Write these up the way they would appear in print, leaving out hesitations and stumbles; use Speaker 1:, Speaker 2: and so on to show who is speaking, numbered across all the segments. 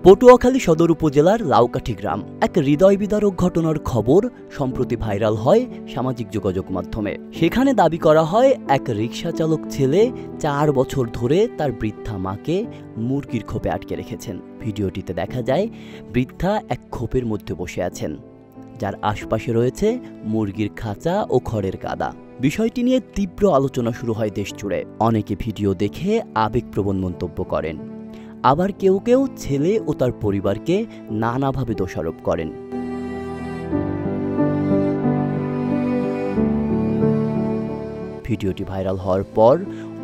Speaker 1: পটুয়াখালী সদর উপজেলার লাউকাঠি গ্রাম এক হৃদয় বিদারক ঘটনার খবর সম্প্রতি ভাইরাল হয় সামাজিক যোগাযোগ মাধ্যমে। সেখানে দাবি করা হয় এক রিকশা চালক ছেলে 4 বছর ধরে তার বৃদ্ধা মাকে মুরগির খোপে আটকে রেখেছেন। ভিডিওটিতে দেখা যায় বৃদ্ধা এক খোপের মধ্যে বসে আছেন, যার আশপাশে রয়েছে মুরগির খাঁচা ও খড়ের গাদা। বিষয়টি নিয়ে তীব্র আলোচনা শুরু হয় দেশ জুড়ে। অনেকে ভিডিও দেখে আবেগপ্রবণ মন্তব্য করেন, আবার কেউ কেউ ছেলে ও তার পরিবারকে নানাভাবে দোষারোপ করেন। ভিডিওটি ভাইরাল হওয়ার পর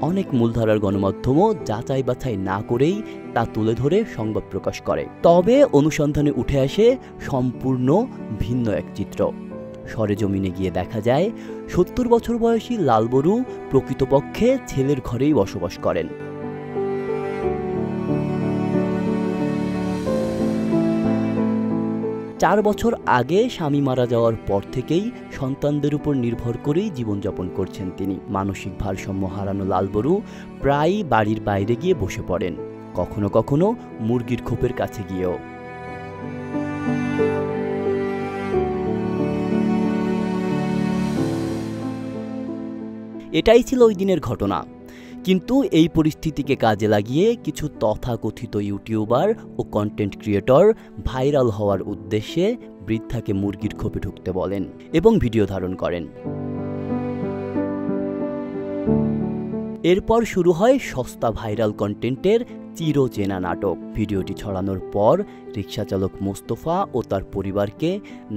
Speaker 1: অনেক মূলধারার গণমাধ্যমও যাচাই বাছাই না করেই তা তুলে ধরে সংবাদ প্রকাশ করে। তবে অনুসন্ধানে উঠে আসে সম্পূর্ণ ভিন্ন এক চিত্র। সরেজমিনে গিয়ে দেখা যায় 70 বছর বয়সী লালবরু প্রকৃতপক্ষে ছেলের ঘরেই বসবাস করেন। 4 বছর আগে স্বামী মারা যাওয়ার পর থেকেই সন্তানদের উপর নির্ভর করেই জীবনযাপন করছেন তিনি। মানসিক ভারসাম্য হারানো লালবরু প্রায়ই বাড়ির বাইরে গিয়ে বসে পড়েন, কখনো কখনো মুরগির খোপের কাছে গিয়েও। এটাই ছিল ওই দিনের ঘটনা। কিন্তু এই পরিস্থিতিকে কাজে লাগিয়ে কিছু তথাকথিত ইউটিউবার ও কন্টেন্ট ক্রিয়েটর ভাইরাল হওয়ার উদ্দেশ্যে বৃদ্ধাকে মুরগির খোপে ঢুকতে বলেন এবং ভিডিও ধারণ করেন। এরপর শুরু হয় সস্তা ভাইরাল কন্টেন্টের চিরচেনা নাটক। ভিডিওটি ছড়ানোর পর রিকশাচালক মোস্তফা ও তার পরিবারকে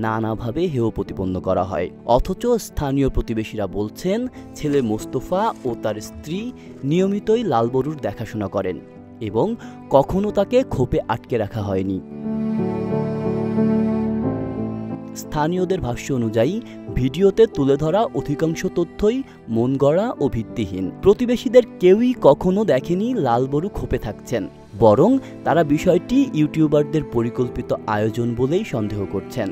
Speaker 1: নানাভাবে হেয় প্রতিপন্ন করা হয়। অথচ স্থানীয় প্রতিবেশীরা বলছেন ছেলে মোস্তফা ও তার স্ত্রী নিয়মিতই লালবরুর দেখাশোনা করেন এবং কখনো তাকে খোপে আটকে রাখা হয়নি। স্থানীয়দের ভাষ্য অনুযায়ী ভিডিওতে তুলে ধরা অধিকাংশ তথ্যই মন গড়া ও ভিত্তিহীন। প্রতিবেশীদের কেউই কখনো দেখেনি লালবরু খোপে থাকছেন, বরং তারা বিষয়টি ইউটিউবারদের পরিকল্পিত আয়োজন বলেই সন্দেহ করছেন।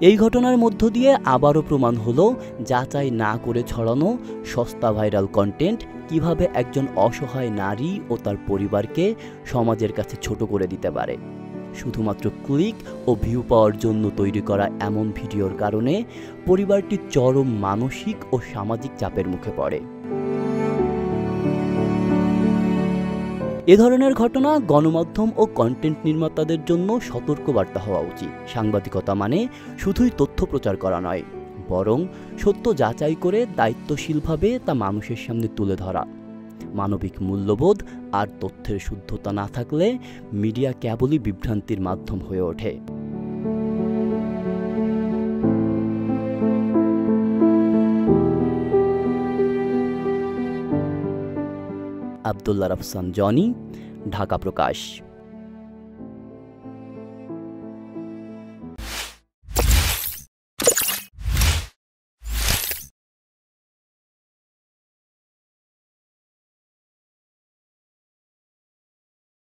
Speaker 1: এই ঘটনার মধ্য দিয়ে আবারও প্রমাণ হলো যাচাই না করে ছড়ানো সস্তা ভাইরাল কন্টেন্ট কিভাবে একজন অসহায় নারী ও তার পরিবারকে সমাজের কাছে ছোট করে দিতে পারে। শুধুমাত্র ক্লিক ও ভিউ পাওয়ার জন্য তৈরি করা এমন ভিডিওর কারণে পরিবারটি চরম মানসিক ও সামাজিক চাপের মুখে পড়ে। এ ধরনের ঘটনা গণমাধ্যম ও কন্টেন্ট নির্মাতাদের জন্য সতর্কবার্তা হওয়া উচিত। সাংবাদিকতা মানে শুধুই তথ্য প্রচার করা নয়, বরং সত্য যাচাই করে দায়িত্বশীলভাবে তা মানুষের সামনে তুলে ধরা। মানবিক মূল্যবোধ আর তথ্যের শুদ্ধতা না থাকলে মিডিয়া কেবলই বিভ্রান্তির মাধ্যম হয়ে ওঠে। আব্দুল্লাহ রাফসান জনি, ঢাকা প্রকাশ।